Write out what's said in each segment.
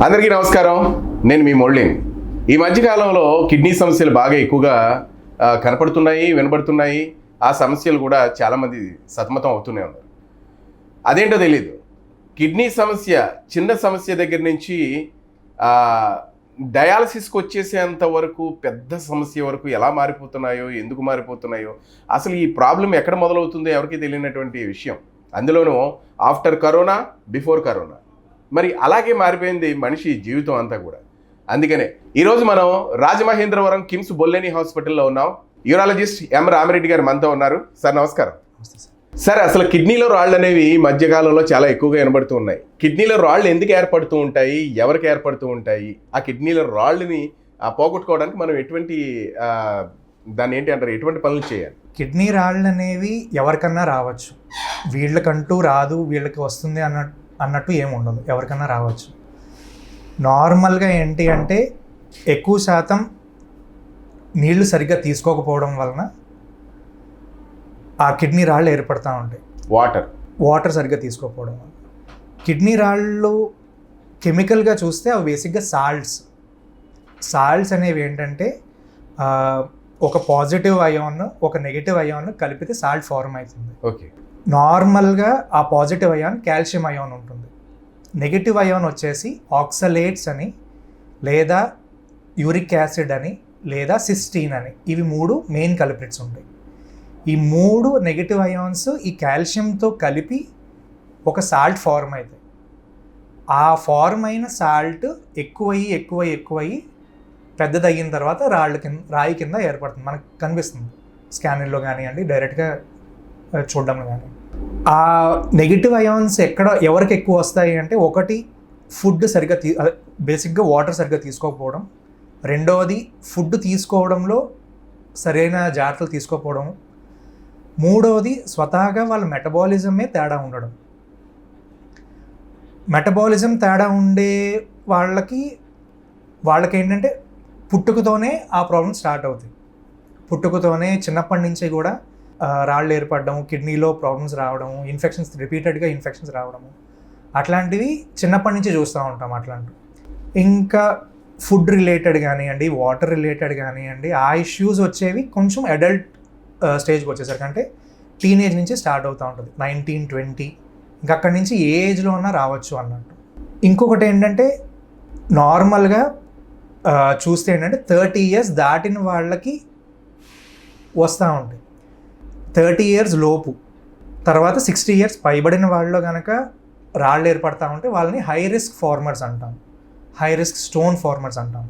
అందరికీ నమస్కారం. నేను మీ మొళ్ళిని. ఈ మధ్యకాలంలో కిడ్నీ సమస్యలు బాగా ఎక్కువగా కనపడుతున్నాయి, వినపడుతున్నాయి. ఆ సమస్యలు కూడా చాలామంది సతమతం అవుతూనే ఉన్నారు. అదేంటో తెలీదు. కిడ్నీ సమస్య చిన్న సమస్య దగ్గర నుంచి డయాలసిస్కి వచ్చేసేంత వరకు పెద్ద సమస్య వరకు ఎలా మారిపోతున్నాయో, ఎందుకు మారిపోతున్నాయో, అసలు ఈ ప్రాబ్లం ఎక్కడ మొదలవుతుందో ఎవరికీ తెలియనటువంటి విషయం. అందులోనూ ఆఫ్టర్ కరోనా, బిఫోర్ కరోనా. మరి అలాగే మారిపోయింది మనిషి జీవితం అంతా కూడా. అందుకనే ఈరోజు మనం రాజమహేంద్రవరం కిమ్స్ బొల్లేని హాస్పిటల్లో ఉన్నాం. యూరాలజిస్ట్ ఎం రామిరెడ్డి గారు మనతో ఉన్నారు. సార్ నమస్కారం. సార్, అసలు కిడ్నీలో రాళ్ళు అనేవి ఈ మధ్యకాలంలో చాలా ఎక్కువగా వినబడుతూ ఉన్నాయి. కిడ్నీలో రాళ్ళు ఎందుకు ఏర్పడుతూ ఉంటాయి, ఎవరికి ఏర్పడుతూ ఉంటాయి, ఆ కిడ్నీలో రాళ్ళని పోగొట్టుకోవడానికి మనం ఎటువంటి దాన్ని ఏంటి అంటారు, ఎటువంటి పనులు చేయాలి? కిడ్నీ రాళ్ళు అనేవి ఎవరికన్నా రావచ్చు, వీళ్ళకంటూ రాదు, వీళ్ళకి వస్తుంది అన్నట్టు ఏముండదు, ఎవరికన్నా రావచ్చు. నార్మల్గా ఏంటి అంటే ఎక్కువ శాతం నీళ్లు సరిగ్గా తీసుకోకపోవడం వలన ఆ కిడ్నీ రాళ్ళు ఏర్పడుతూ ఉంటాయి. వాటర్ సరిగ్గా తీసుకోకపోవడం వల్ల కిడ్నీ రాళ్ళు కెమికల్గా చూస్తే అవి బేసిక్గా సాల్ట్స్ అనేవి ఏంటంటే ఒక పాజిటివ్ అయాన్ ఒక నెగిటివ్ అయాన్ కలిపితే సాల్ట్ ఫార్మ్ అవుతుంది. ఓకే. నార్మల్గా ఆ పాజిటివ్ అయాన్ కాల్షియం అయాన్ ఉంటుంది. నెగిటివ్ అయాన్ వచ్చేసి ఆక్సలేట్స్ అని, లేదా యూరిక్ యాసిడ్ అని, లేదా సిస్టీన్ అని, ఇవి 3 మెయిన్ కల్ప్రిట్స్ ఉంటాయి. ఈ 3 నెగిటివ్ అయాన్స్ ఈ కాల్షియంతో కలిపి ఒక సాల్ట్ ఫార్మ్ అవుతాయి. ఆ ఫార్మ్ అయిన సాల్ట్ ఎక్కువయ్యి పెద్దదయ్యిన తర్వాత రాయి కింద ఏర్పడుతుంది. మనకు కనిపిస్తుంది స్కానింగ్లో కానివ్వండి, డైరెక్ట్గా చూడడంలో కానీ. ఆ నెగిటివ్ అయాన్స్ ఎవరికి ఎక్కువ వస్తాయి అంటే, ఒకటి ఫుడ్ సరిగ్గా బేసిక్గా వాటర్ సరిగ్గా తీసుకోకపోవడం, రెండవది ఫుడ్ తీసుకోవడంలో సరైన జాగ్రత్తలు తీసుకోకపోవడం, మూడవది స్వతహాగా వాళ్ళ మెటబాలిజమే తేడా ఉండడం. మెటబాలిజం తేడా ఉండే వాళ్ళకి ఏంటంటే పుట్టుకతోనే ఆ ప్రాబ్లమ్ స్టార్ట్ అవుతాయి. పుట్టుకతోనే చిన్నప్పటి నుంచి కూడా రాళ్ళు ఏర్పడడం, కిడ్నీలో ప్రాబ్లమ్స్ రావడము, రిపీటెడ్గా ఇన్ఫెక్షన్స్ రావడము, అట్లాంటివి చిన్నప్పటి నుంచి చూస్తూ ఉంటాం. అట్లాంటివి ఇంకా ఫుడ్ రిలేటెడ్ కానివ్వండి, వాటర్ రిలేటెడ్ కానివ్వండి, ఆ ఇష్యూస్ వచ్చేవి కొంచెం అడల్ట్ స్టేజ్కి వచ్చేసరికి, అంటే టీనేజ్ నుంచి స్టార్ట్ అవుతూ ఉంటుంది. 19, 20 ఇంకా అక్కడి నుంచి ఏ ఏజ్లో ఉన్నా రావచ్చు అన్నట్టు. ఇంకొకటి ఏంటంటే నార్మల్గా చూస్తే ఏంటంటే 30 years దాటిన వాళ్ళకి వస్తూ ఉంటాయి. 30 years లోపు తర్వాత 60 years పైబడిన వాళ్ళలో కనుక రాళ్ళు ఏర్పడతా ఉంటే వాళ్ళని హై రిస్క్ ఫార్మర్స్ అంటాం, హై రిస్క్ స్టోన్ ఫార్మర్స్ అంటాం.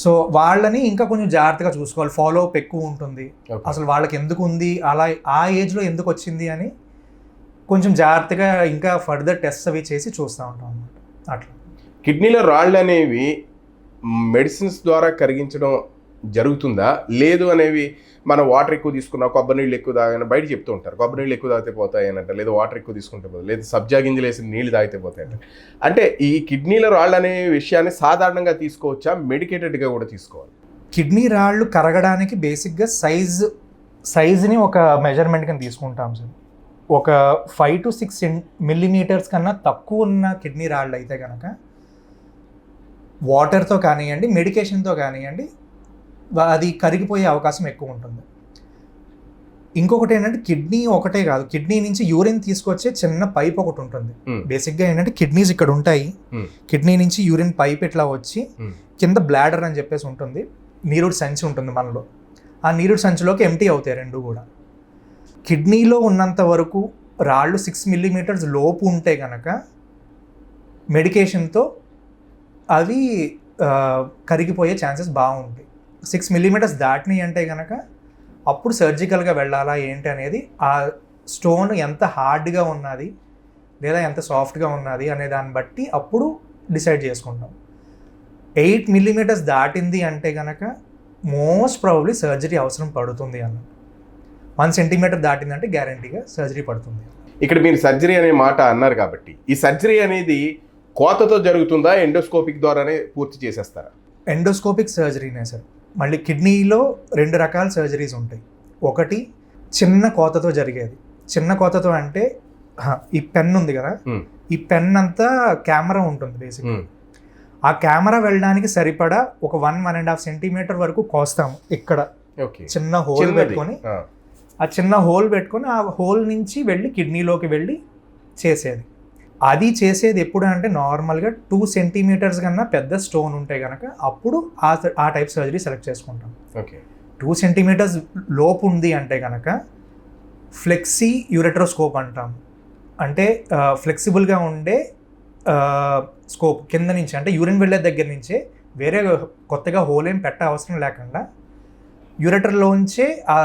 సో వాళ్ళని ఇంకా కొంచెం జాగ్రత్తగా చూసుకోవాలి. ఫాలో అప్ ఎక్కువ ఉంటుంది. అసలు వాళ్ళకి ఎందుకు ఉంది, అలా ఆ ఏజ్లో ఎందుకు వచ్చింది అని కొంచెం జాగ్రత్తగా ఇంకా ఫర్దర్ టెస్ట్ అవి చేసి చూస్తూ ఉంటాం అన్నమాట. అట్లా కిడ్నీలో రాళ్ళు అనేవి మెడిసిన్స్ ద్వారా కరిగించడం జరుగుతుందా, లేదు అనేవి మనం వాటర్ ఎక్కువ తీసుకున్నా, కొబ్బరి నీళ్ళు ఎక్కువ తాగని బయట చెప్తూ ఉంటారు. కొబ్బరి నీళ్ళు ఎక్కువ తాగితే పోతాయి అనంట, లేదా వాటర్ ఎక్కువ తీసుకుంటే పోతాయి, లేదా సబ్జా గింజలు వేసి నీళ్ళు తాగితే పోతాయంట. అంటే ఈ కిడ్నీలో రాళ్ళు అనే విషయాన్ని సాధారణంగా తీసుకోవచ్చా, మెడికేటెడ్గా కూడా తీసుకోవాలి? కిడ్నీ రాళ్ళు కరగడానికి బేసిక్గా సైజుని ఒక మెజర్మెంట్ కింద తీసుకుంటాం సార్. ఒక 5 to 6 millimeters కన్నా తక్కువ ఉన్న కిడ్నీ రాళ్ళు అయితే కనుక వాటర్తో కానివ్వండి, మెడికేషన్తో కానివ్వండి, అది కరిగిపోయే అవకాశం ఎక్కువ ఉంటుంది. ఇంకొకటి ఏంటంటే కిడ్నీ ఒకటే కాదు, కిడ్నీ నుంచి యూరిన్ తీసుకొచ్చే చిన్న పైప్ ఒకటి ఉంటుంది. బేసిక్గా ఏంటంటే కిడ్నీస్ ఇక్కడ ఉంటాయి, కిడ్నీ నుంచి యూరిన్ పైప్ ఇట్లా వచ్చి కింద బ్లాడర్ అని చెప్పేసి ఉంటుంది, నీరుడు సంచి ఉంటుంది మనలో. ఆ నీరుడు సంచిలోకి ఎంటీ అవుతాయి రెండు కూడా. కిడ్నీలో ఉన్నంత వరకు రాళ్ళు 6 millimeters లోపు ఉంటే కనుక మెడికేషన్తో అవి కరిగిపోయే ఛాన్సెస్ బాగుంటాయి. 6 millimeters దాటినాయి అంటే కనుక అప్పుడు సర్జికల్గా వెళ్ళాలా ఏంటి అనేది, ఆ స్టోన్ ఎంత హార్డ్గా ఉన్నది లేదా ఎంత సాఫ్ట్గా ఉన్నది అనే దాన్ని బట్టి అప్పుడు డిసైడ్ చేసుకుంటాం. 8 millimeters దాటింది అంటే కనుక మోస్ట్ ప్రాబబ్లీ సర్జరీ అవసరం పడుతుంది అన్న. 1 centimeter దాటిందంటే గ్యారంటీగా సర్జరీ పడుతుంది. ఇక్కడ మీరు సర్జరీ అనే మాట అన్నారు కాబట్టి, ఈ సర్జరీ అనేది కోతతో జరుగుతుందా, ఎండోస్కోపిక్ ద్వారానే పూర్తి చేసేస్తారా? ఎండోస్కోపిక్ సర్జరీనే సార్. మళ్ళీ కిడ్నీలో 2 రకాల సర్జరీస్ ఉంటాయి. ఒకటి చిన్న కోతతో జరిగేది. చిన్న కోతతో అంటే ఈ పెన్ ఉంది కదా, ఈ పెన్ అంతా కెమెరా ఉంటుంది బేసిక్గా. ఆ కెమెరా వెళ్ళడానికి సరిపడా ఒక 1.5 సెంటీమీటర్ వరకు కోస్తాము ఇక్కడ ఓకే, చిన్న హోల్ పెట్టుకొని, ఆ చిన్న హోల్ పెట్టుకొని ఆ హోల్ నుంచి వెళ్ళి కిడ్నీలోకి వెళ్ళి చేసేది. అది చేసేది ఎప్పుడు అంటే నార్మల్గా 2 సెంటీమీటర్స్ కన్నా పెద్ద స్టోన్ ఉంటే కనుక అప్పుడు ఆ టైప్ సర్జరీ సెలెక్ట్ చేసుకుంటాం. ఓకే, 2 సెంటీమీటర్స్ లోపు ఉంది అంటే కనుక ఫ్లెక్సీ యూరెట్రోస్కోప్ అంటాం. అంటే ఫ్లెక్సిబుల్గా ఉండే స్కోప్ కింద నుంచి, అంటే యూరిన్ వెళ్ళే దగ్గర నుంచే వేరే కొత్తగా హోల్ ఏం పెట్ట అవసరం లేకుండా యూరెటర్లోంచే ఆ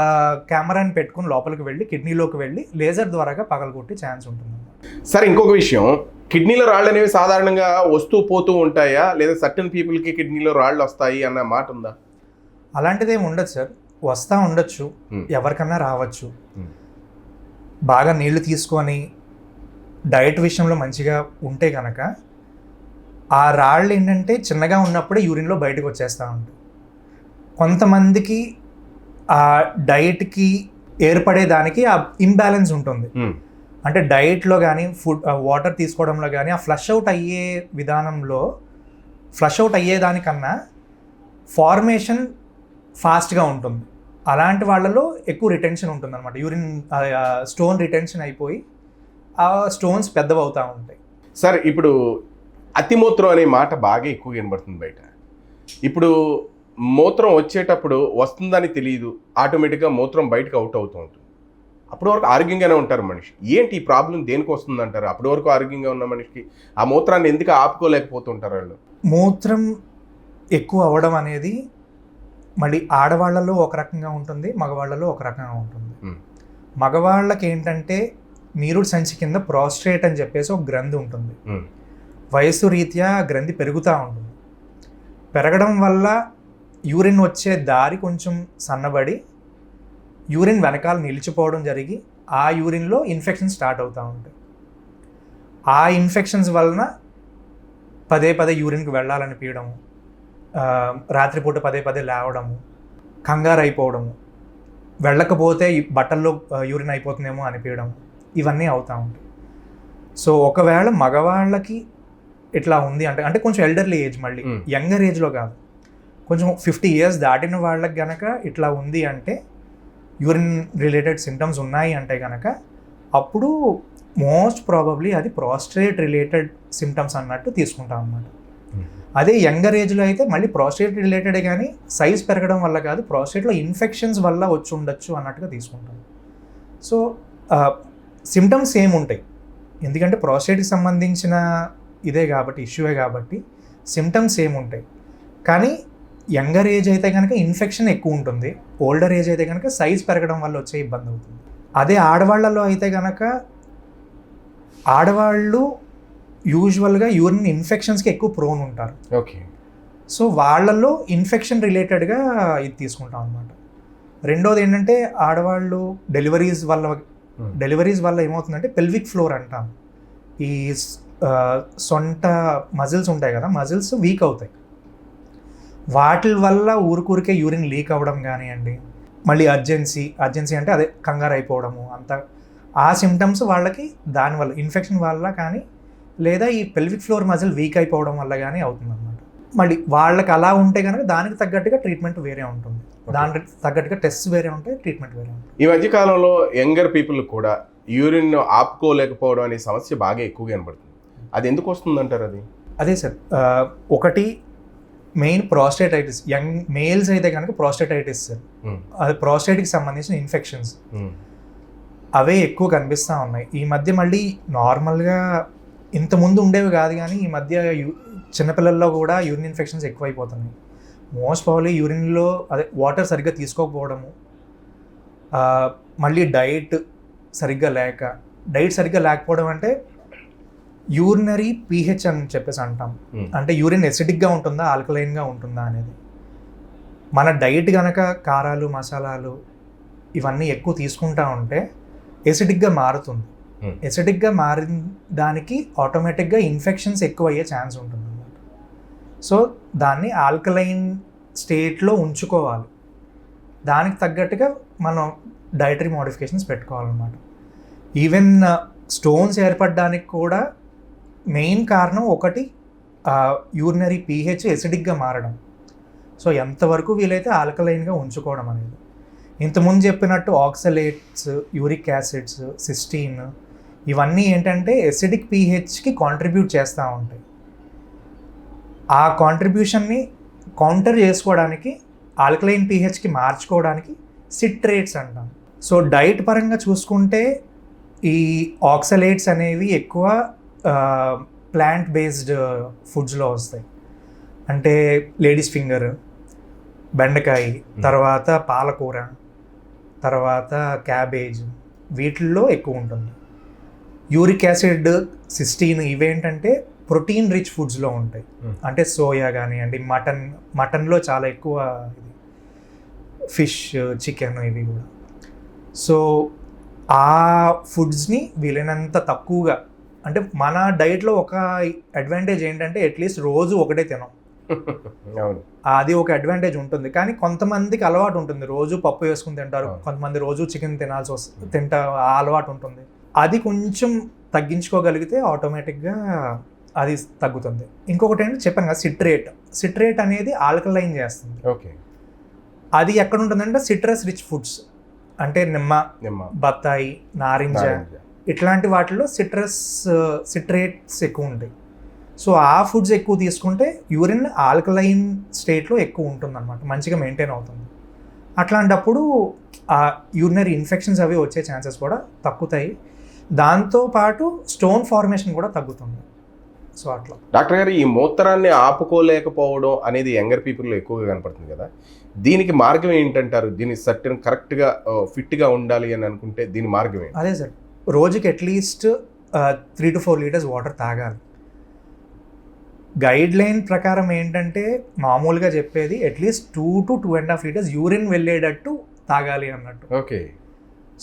కెమెరాని పెట్టుకుని లోపలికి వెళ్ళి కిడ్నీలోకి వెళ్ళి లేజర్ ద్వారాగా పగలగొట్టే ఛాన్స్ ఉంటుంది. సరే, ఇంకొక విషయం, కిడ్నీలో రాళ్ళు అనేవి సాధారణంగా వస్తూ పోతూ ఉంటాయా, లేదా సర్టన్ పీపుల్కి కిడ్నీలో రాళ్ళు వస్తాయి అన్న మాట ఉందా? అలాంటిది ఏమి ఉండదు సార్, వస్తూ ఉండొచ్చు, ఎవరికన్నా రావచ్చు. బాగా నీళ్లు తీసుకొని డైట్ విషయంలో మంచిగా ఉంటే కనుక ఆ రాళ్ళు ఏంటంటే చిన్నగా ఉన్నప్పుడే యూరిన్లో బయటకు వచ్చేస్తూ ఉంటాయి. కొంతమందికి ఆ డైట్కి ఏర్పడేదానికి ఆ ఇంబ్యాలెన్స్ ఉంటుంది. అంటే డైట్లో కానీ ఫుడ్ వాటర్ తీసుకోవడంలో కానీ ఆ ఫ్లష్ అవుట్ అయ్యే విధానంలో ఫ్లష్ అవుట్ అయ్యేదానికన్నా ఫార్మేషన్ ఫాస్ట్గా ఉంటుంది. అలాంటి వాళ్ళలో ఎక్కువ రిటెన్షన్ ఉంటుంది అనమాట. యూరిన్ స్టోన్ రిటెన్షన్ అయిపోయి ఆ స్టోన్స్ పెద్దవి అవుతూ ఉంటాయి. సార్, ఇప్పుడు అతిమూత్రం అనే మాట బాగా ఎక్కువ వినబడుతుంది బయట. ఇప్పుడు మూత్రం వచ్చేటప్పుడు వస్తుందని తెలియదు, ఆటోమేటిక్గా మూత్రం బయటకు అవుట్ అవుతూ ఉంటుంది. అప్పటి వరకు ఆరోగ్యంగానే ఉంటారు మనిషి. ఏంటి ఈ ప్రాబ్లం దేనికి వస్తుంది అంటారు? అప్పటి వరకు ఆరోగ్యంగా ఉన్న మనిషికి ఆ మూత్రాన్ని ఎందుకు ఆపుకోలేకపోతుంటారు వాళ్ళు? మూత్రం ఎక్కువ అవ్వడం అనేది మళ్ళీ ఆడవాళ్ళలో ఒక రకంగా ఉంటుంది, మగవాళ్ళలో ఒక రకంగా ఉంటుంది. మగవాళ్ళకి ఏంటంటే నీరుడు సంచి కింద ప్రాస్ట్రేట్ అని చెప్పేసి ఒక గ్రంథి ఉంటుంది. వయసు రీత్యా గ్రంథి పెరుగుతూ ఉంటుంది. పెరగడం వల్ల యూరిన్ వచ్చే దారి కొంచెం సన్నబడి యూరిన్ వెనకాల నిలిచిపోవడం జరిగి ఆ యూరిన్లో ఇన్ఫెక్షన్ స్టార్ట్ అవుతూ ఉంటాయి. ఆ ఇన్ఫెక్షన్స్ వలన పదే పదే యూరిన్కి వెళ్ళాలనిపించడము, రాత్రిపూట పదే పదే లేవడము, కంగారు అయిపోవడము, వెళ్ళకపోతే బట్టల్లో యూరిన్ అయిపోతుందేమో అనిపించడం, ఇవన్నీ అవుతూ ఉంటాయి. సో ఒకవేళ మగవాళ్ళకి ఇట్లా ఉంది అంటే కొంచెం ఎల్డర్లీ ఏజ్, మళ్ళీ యంగర్ ఏజ్లో కాదు, కొంచెం 50 years దాటిన వాళ్ళకి గనక ఇట్లా ఉంది అంటే, యూరిన్ రిలేటెడ్ సిమ్టమ్స్ ఉన్నాయి అంటే కనుక అప్పుడు మోస్ట్ ప్రాబబ్లీ అది ప్రాస్ట్రేట్ రిలేటెడ్ సిమ్టమ్స్ అన్నట్టు తీసుకుంటాం అన్నమాట. అదే యంగర్ ఏజ్లో అయితే మళ్ళీ ప్రాస్ట్రేట్ రిలేటెడే కానీ సైజ్ పెరగడం వల్ల కాదు, ప్రాస్ట్రేట్లో ఇన్ఫెక్షన్స్ వల్ల వచ్చి ఉండొచ్చు అన్నట్టుగా తీసుకుంటాం. సో సిమ్టమ్స్ సేమ్ ఉంటాయి, ఎందుకంటే ప్రాస్ట్రేట్కి సంబంధించిన ఇదే కాబట్టి, ఇష్యూవే కాబట్టి సిమ్టమ్స్ సేమ్ ఉంటాయి. కానీ యంగర్ ఏజ్ అయితే కనుక ఇన్ఫెక్షన్ ఎక్కువ ఉంటుంది, ఓల్డర్ ఏజ్ అయితే కనుక సైజ్ పెరగడం వల్ల వచ్చే ఇబ్బంది అవుతుంది. అదే ఆడవాళ్ళలో అయితే కనుక ఆడవాళ్ళు యూజువల్గా యూరిన్ ఇన్ఫెక్షన్స్కి ఎక్కువ ప్రోన్ ఉంటారు. ఓకే, సో వాళ్ళల్లో ఇన్ఫెక్షన్ రిలేటెడ్గా ఇది తీసుకుంటాం అన్నమాట. రెండోది ఏంటంటే ఆడవాళ్ళు డెలివరీస్ వల్ల ఏమవుతుందంటే పెల్విక్ ఫ్లోర్ అంటాం, ఈ సొంట మజిల్స్ ఉంటాయి కదా, మజిల్స్ వీక్ అవుతాయి. వాటి వల్ల ఊరికే యూరిన్ లీక్ అవ్వడం కానివ్వండి, మళ్ళీ అర్జెన్సీ అంటే అదే కంగారు అయిపోవడము, అంత ఆ సిమ్టమ్స్ వాళ్ళకి దానివల్ల ఇన్ఫెక్షన్ వల్ల కానీ, లేదా ఈ పెల్విక్ ఫ్లోర్ మజిల్ వీక్ అయిపోవడం వల్ల కానీ అవుతుంది అన్నమాట. మళ్ళీ వాళ్ళకి అలా ఉంటే కనుక దానికి తగ్గట్టుగా ట్రీట్మెంట్ వేరే ఉంటుంది, దానికి తగ్గట్టుగా టెస్ట్ వేరే ఉంటాయి, ట్రీట్మెంట్ వేరే ఉంటుంది. ఈ మధ్యకాలంలో యంగర్ పీపుల్ కూడా యూరిన్ ఆపుకోలేకపోవడం అనే సమస్య బాగా ఎక్కువగా కనబడుతుంది. అది ఎందుకు వస్తుందంటారు? అదే సార్, ఒకటి మెయిన్ ప్రాస్టేటైటిస్. యంగ్ మేల్స్ అయితే కనుక ప్రాస్టేటైటిస్ సార్, అది ప్రాస్టేట్కి సంబంధించిన ఇన్ఫెక్షన్స్ అవే ఎక్కువ కనిపిస్తూ ఉన్నాయి ఈ మధ్య. మళ్ళీ నార్మల్గా ఇంతకుముందు ఉండేవి కాదు, కానీ ఈ మధ్య చిన్నపిల్లల్లో కూడా యూరిన్ ఇన్ఫెక్షన్స్ ఎక్కువైపోతున్నాయి. మోస్ట్ ప్రాబబ్లీ యూరిన్లో అదే వాటర్ సరిగ్గా తీసుకోకపోవడము, మళ్ళీ డైట్ సరిగ్గా లేకపోవడం అంటే యూరినరీ పీహెచ్ అని చెప్పేసి అంటాం. అంటే యూరిన్ ఎసిడిక్గా ఉంటుందా, ఆల్కలైన్గా ఉంటుందా అనేది. మన డైట్ కనుక కారాలు, మసాలాలు ఇవన్నీ ఎక్కువ తీసుకుంటా ఉంటే ఎసిడిక్గా మారుతుంది. ఎసిడిక్గా మారిన దానికి ఆటోమేటిక్గా ఇన్ఫెక్షన్స్ ఎక్కువ అయ్యే ఛాన్స్ ఉంటుంది అన్నమాట. సో దాన్ని ఆల్కలైన్ స్టేట్లో ఉంచుకోవాలి, దానికి తగ్గట్టుగా మనం డైటరీ మోడిఫికేషన్స్ పెట్టుకోవాలన్నమాట. ఈవెన్ స్టోన్స్ ఏర్పడడానికి కూడా మెయిన్ కారణం ఒకటి యూరినరీ pH ఎసిడిక్గా మారడం. సో ఎంతవరకు వీలైతే ఆల్కలైన్గా ఉంచుకోవడం అనేది. ఇంతకుముందు చెప్పినట్టు ఆక్సలేట్స్, యూరిక్ యాసిడ్స్, సిస్టీన్ ఇవన్నీ ఏంటంటే ఎసిడిక్ pHకి కాంట్రిబ్యూట్ చేస్తూ ఉంటాయి. ఆ కాంట్రిబ్యూషన్ని కౌంటర్ చేసుకోవడానికి ఆల్కలైన్ pHకి మార్చుకోవడానికి సిట్రేట్స్ అంటాం. సో డైట్ పరంగా చూసుకుంటే ఈ ఆక్సలేట్స్ అనేవి ఎక్కువ ప్లాంట్ బేస్డ్ ఫుడ్స్లో వస్తాయి. అంటే లేడీస్ ఫింగర్, బెండకాయ, తర్వాత పాలకూర, తర్వాత క్యాబేజ్, వీటిల్లో ఎక్కువ ఉంటుంది. యూరిక్ యాసిడ్, సిస్టీన్ ఇవేంటంటే ప్రోటీన్ రిచ్ ఫుడ్స్లో ఉంటాయి. అంటే సోయా కానివ్వండి, మటన్లో చాలా ఎక్కువ ఇది, ఫిష్, చికెన్ ఇవి కూడా. సో ఆ ఫుడ్స్ని వీలైనంత తక్కువగా, అంటే మన డైట్లో ఒక అడ్వాంటేజ్ ఏంటంటే అట్లీస్ట్ రోజు ఒకటే తినం. అది ఒక అడ్వాంటేజ్ ఉంటుంది. కానీ కొంతమందికి అలవాటు ఉంటుంది, రోజు పప్పు వేసుకుని తింటారు, కొంతమంది రోజు చికెన్ ఆ అలవాటు ఉంటుంది. అది కొంచెం తగ్గించుకోగలిగితే ఆటోమేటిక్గా అది తగ్గుతుంది. ఇంకొకటి ఏంటంటే చెప్పాను కదా, సిట్రేట్ అనేది ఆల్కలైన్ చేస్తుంది. ఓకే. అది ఎక్కడ ఉంటుందంటే సిట్రస్ రిచ్ ఫుడ్స్, అంటే నిమ్మ, బత్తాయి, నారింజ ఇట్లాంటి వాటిలో సిట్రేట్స్ ఎక్కువ ఉంటాయి. సో ఆ ఫుడ్స్ ఎక్కువ తీసుకుంటే యూరిన్ ఆల్కలైన్ స్టేట్లో ఎక్కువ ఉంటుంది అనమాట, మంచిగా మెయింటైన్ అవుతుంది. అట్లాంటప్పుడు ఆ యూరినరీ ఇన్ఫెక్షన్స్ అవి వచ్చే ఛాన్సెస్ కూడా తగ్గుతాయి. దాంతోపాటు స్టోన్ ఫార్మేషన్ కూడా తగ్గుతుంది. సో అట్లా. డాక్టర్ గారు, ఈ మూత్రాన్ని ఆపుకోలేకపోవడం అనేది యంగర్ పీపుల్లో ఎక్కువగా కనపడుతుంది కదా, దీనికి మార్గం ఏంటంటారు? దీని సర్టెన్ కరెక్ట్గా ఫిట్గా ఉండాలి అని అనుకుంటే దీని మార్గం ఏంటి? అదే సార్, రోజుకి అట్లీస్ట్ 3 to 4 లీటర్స్ వాటర్ తాగాలి. గైడ్ లైన్ ప్రకారం ఏంటంటే మామూలుగా చెప్పేది అట్లీస్ట్ 2 to 2.5 లీటర్స్ యూరిన్ వెళ్ళేటట్టు తాగాలి అన్నట్టు. ఓకే.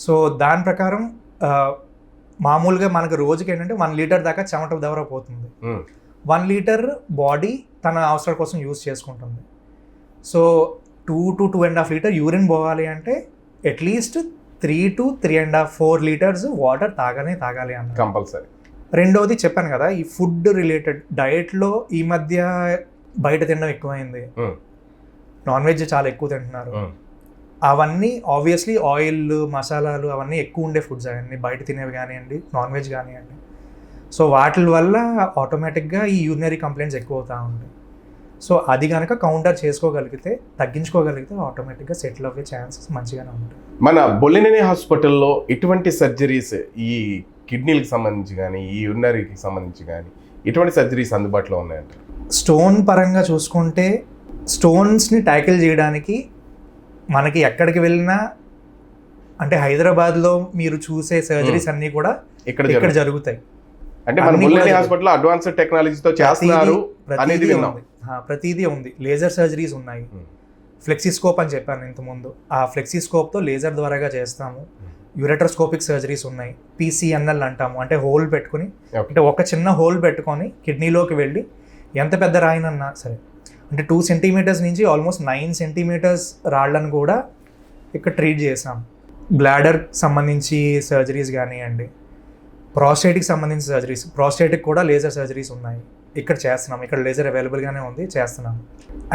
సో దాని ప్రకారం మామూలుగా మనకు రోజుకి ఏంటంటే 1 లీటర్ దాకా చెమట దవర పోతుంది. 1 లీటర్ బాడీ తన అవసరాల కోసం యూజ్ చేసుకుంటుంది. సో 2 to 2.5 లీటర్ యూరిన్ పోవాలి అంటే అట్లీస్ట్ 3 to 3.5-4 లీటర్స్ వాటర్ తాగాలి అన్న కంపల్సరీ. రెండోది చెప్పాను కదా, ఈ ఫుడ్ రిలేటెడ్ డైట్లో ఈ మధ్య బయట తినడం ఎక్కువైంది, నాన్ వెజ్ చాలా ఎక్కువ తింటున్నారు. అవన్నీ ఆబ్వియస్లీ ఆయిల్, మసాలాలు అవన్నీ ఎక్కువ ఉండే ఫుడ్స్, అవన్నీ బయట తినేవి కానివ్వండి, నాన్ వెజ్ కానివ్వండి. సో వాటి వల్ల ఆటోమేటిక్గా ఈ యూరినరీ కంప్లైంట్స్ ఎక్కువ అవుతూ ఉంటాయి. సో అది కనుక కౌంటర్ చేసుకోగలిగితే, తగ్గించుకోగలిగితే ఆటోమేటిక్గా సెటిల్ అయ్యే ఛాన్సెస్ మంచిగానే ఉంటాయి. మన బొల్లినేని హాస్పిటల్లో ఎటువంటి సర్జరీస్, ఈ కిడ్నీలకు సంబంధించి కానీ, ఈ యూరినరీకి సంబంధించి కానీ ఎటువంటి సర్జరీస్ అందుబాటులో ఉన్నాయంట? స్టోన్ పరంగా చూసుకుంటే స్టోన్స్ని ట్యాకిల్ చేయడానికి మనకి ఎక్కడికి వెళ్ళినా, అంటే హైదరాబాద్లో మీరు చూసే సర్జరీస్ అన్నీ కూడా ఇక్కడ జరుగుతాయి. అంటే మన బొల్లినేని హాస్పిటల్లో అడ్వాన్స్డ్ టెక్నాలజీతో చేస్తున్నారు అనేది విన్నాం. ప్రతిదీ ఉంది. లేజర్ సర్జరీస్ ఉన్నాయి, ఫ్లెక్సీస్కోప్ అని చెప్పాను ఇంతకుముందు, ఆ ఫ్లెక్సీస్కోప్తో లేజర్ ద్వారాగా చేస్తాము. యూరెట్రోస్కోపిక్ సర్జరీస్ ఉన్నాయి, PCNL అంటాము, అంటే హోల్ పెట్టుకుని, అంటే ఒక చిన్న హోల్ పెట్టుకొని కిడ్నీలోకి వెళ్ళి ఎంత పెద్ద రాయినన్నా సరే, అంటే 2 సెంటీమీటర్స్ నుంచి ఆల్మోస్ట్ 9 సెంటీమీటర్స్ రాళ్ళను కూడా ఇక్కడ ట్రీట్ చేసాం. బ్లాడర్ సంబంధించి సర్జరీస్ కానివ్వండి, ప్రాస్టేట్కి సంబంధించిన సర్జరీస్, ప్రాస్టేట్కి కూడా లేజర్ సర్జరీస్ ఉన్నాయి, ఇక్కడ చేస్తున్నాం. ఇక్కడ లేజర్ అవైలబుల్గానే ఉంది, చేస్తున్నాం.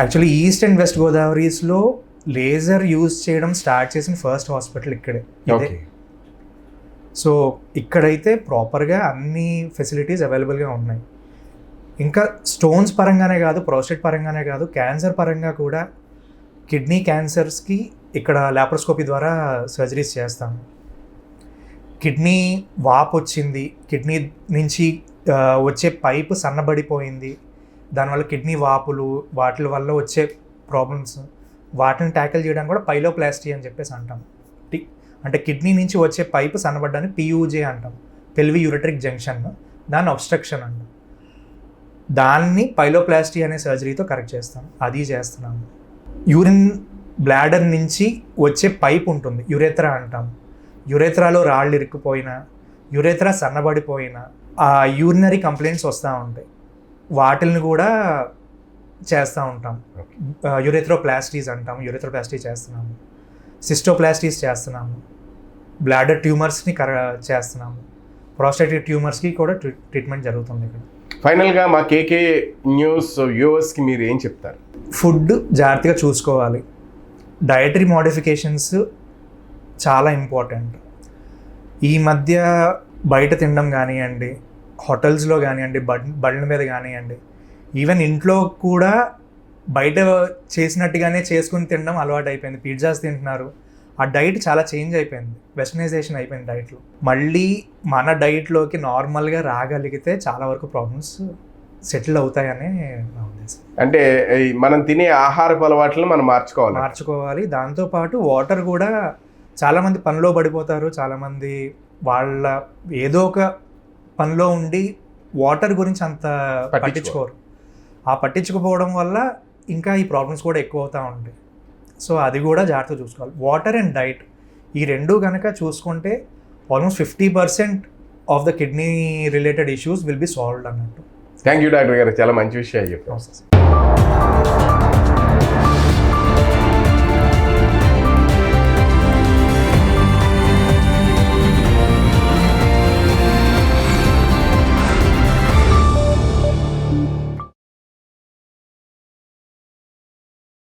యాక్చువల్లీ ఈస్ట్ అండ్ వెస్ట్ గోదావరీస్లో లేజర్ యూజ్ చేయడం స్టార్ట్ చేసిన ఫస్ట్ హాస్పిటల్ ఇక్కడే. సో ఇక్కడైతే ప్రాపర్గా అన్ని ఫెసిలిటీస్ అవైలబుల్గా ఉన్నాయి. ఇంకా స్టోన్స్ పరంగానే కాదు, ప్రాస్టేట్ పరంగానే కాదు, క్యాన్సర్ పరంగా కూడా కిడ్నీ క్యాన్సర్స్కి ఇక్కడ లాప్రోస్కోపీ ద్వారా సర్జరీస్ చేస్తాము. కిడ్నీ వాపు వచ్చింది, కిడ్నీ నుంచి వచ్చే పైపు సన్నబడిపోయింది, దానివల్ల కిడ్నీ వాపులు, వాటి వల్ల వచ్చే ప్రాబ్లమ్స్, వాటిని ట్యాకిల్ చేయడానికి కూడా పైలోప్లాస్టీ అని చెప్పేసి అంటాం. అంటే కిడ్నీ నుంచి వచ్చే పైపు సన్నబడ్డాన్ని PUJ అంటాం, పెల్వి యూరిటరిక్ జంక్షన్, దాన్ని అబ్స్ట్రక్షన్ అంటాం. దాన్ని పైలోప్లాస్టీ అనే సర్జరీతో కరెక్ట్ చేస్తాం, అది చేస్తున్నాము. యూరిన్ బ్లాడర్ నుంచి వచ్చే పైప్ ఉంటుంది, యురేత్రా అంటాం. యురేత్రాలో రాళ్ళు ఇరుక్కుపోయినా, యురేత్రా సన్నబడిపోయినా ఆ యూరినరీ కంప్లైంట్స్ వస్తూ ఉంటాయి, వాటిని కూడా చేస్తూ ఉంటాం. యురేథ్రోప్లాస్టీస్ అంటాము, యురేథ్రోప్లాస్టీ చేస్తున్నాము. సిస్టోప్లాస్టీస్ చేస్తున్నాము. బ్లాడర్ ట్యూమర్స్ని చేస్తున్నాము. ప్రాస్టేటిక్ ట్యూమర్స్కి కూడా ట్రీట్మెంట్ జరుగుతుంది ఇక్కడ. ఫైనల్గా మా కేకే న్యూస్ వ్యూవర్స్కి మీరు ఏం చెప్తారు? ఫుడ్ జాగ్రత్తగా చూసుకోవాలి. డయటరీ మోడిఫికేషన్స్ చాలా ఇంపార్టెంట్. ఈ మధ్య బయట తినడం కానివ్వండి, హోటల్స్లో కానివ్వండి, బళ్ళ మీద కానివ్వండి, ఈవెన్ ఇంట్లో కూడా బయట చేసినట్టుగానే చేసుకుని తినడం అలవాటు అయిపోయింది. పిజ్జాస్ తింటున్నారు. ఆ డైట్ చాలా చేంజ్ అయిపోయింది, వెస్టర్నైజేషన్ అయిపోయింది డైట్లో. మళ్ళీ మన డైట్లోకి నార్మల్గా రాగలిగితే చాలా వరకు ప్రాబ్లమ్స్ సెటిల్ అవుతాయని నా ఉద్దేశం. అంటే మనం తినే ఆహారపు అలవాట్లను మనం మార్చుకోవాలి. దాంతోపాటు వాటర్ కూడా, చాలామంది పనిలో పడిపోతారు, చాలామంది వాళ్ళ ఏదో ఒక పనిలో ఉండి వాటర్ గురించి అంత పట్టించుకోరు. ఆ పట్టించుకోపోవడం వల్ల ఇంకా ఈ ప్రాబ్లమ్స్ కూడా ఎక్కువ అవుతూ ఉంటాయి. సో అది కూడా జాగ్రత్తగా చూసుకోవాలి. వాటర్ అండ్ డైట్ ఈ రెండు కనుక చూసుకుంటే almost 50% of the kidney related issues will be solved అన్నట్టు. థ్యాంక్ యూ డాక్టర్ గారు, చాలా మంచి విషయాలు చెప్పారు.